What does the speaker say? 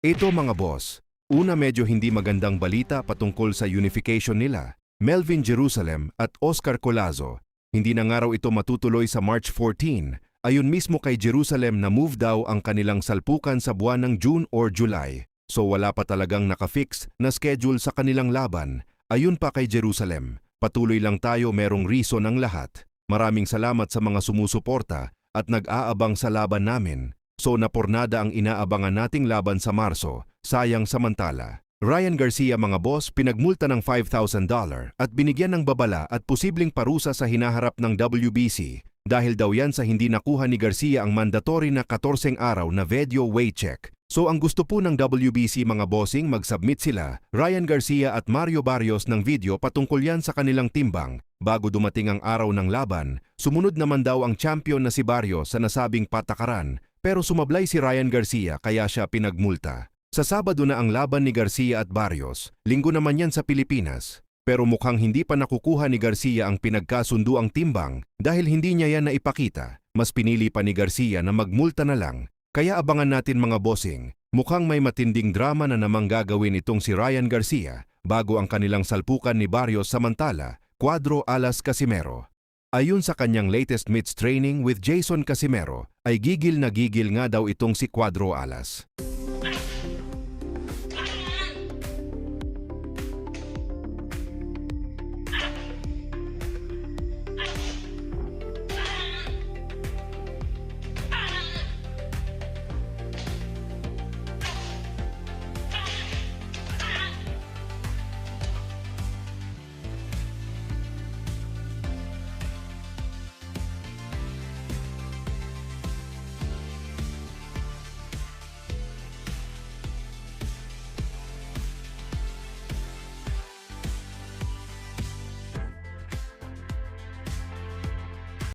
Ito mga boss, una medyo hindi magandang balita patungkol sa unification nila, Melvin Jerusalem at Oscar Colazo. Hindi na nga raw ito matutuloy sa March 14. Ayon mismo kay Jerusalem na move daw ang kanilang salpukan sa buwan ng June or July. So wala pa talagang nakafix na schedule sa kanilang laban. Ayun pa kay Jerusalem, patuloy lang tayo, merong reason ang lahat. Maraming salamat sa mga sumusuporta at nag-aabang sa laban namin. So napornada ang inaabangan nating laban sa Marso, sayang samantala. Ryan Garcia mga boss, pinagmulta ng $5,000 at binigyan ng babala at posibleng parusa sa hinaharap ng WBC dahil daw yan sa hindi nakuha ni Garcia ang mandatory na 14 araw na video weight check. So ang gusto po ng WBC mga bossing, mag-submit sila, Ryan Garcia at Mario Barrios ng video patungkol yan sa kanilang timbang. Bago dumating ang araw ng laban, sumunod naman daw ang champion na si Barrios sa nasabing patakaran, pero sumablay si Ryan Garcia kaya siya pinagmulta. Sa Sabado na ang laban ni Garcia at Barrios, Linggo naman yan sa Pilipinas. Pero mukhang hindi pa nakukuha ni Garcia ang pinagkasundo ang timbang dahil hindi niya yan naipakita. Mas pinili pa ni Garcia na magmulta na lang. Kaya abangan natin mga bossing, mukhang may matinding drama na namang gagawin itong si Ryan Garcia bago ang kanilang salpukan ni Barrios, samantala, Cuadro Alas Casimero. Ayon sa kanyang latest meets training with Jason Casimero, ay gigil na gigil nga daw itong si Cuadro Alas.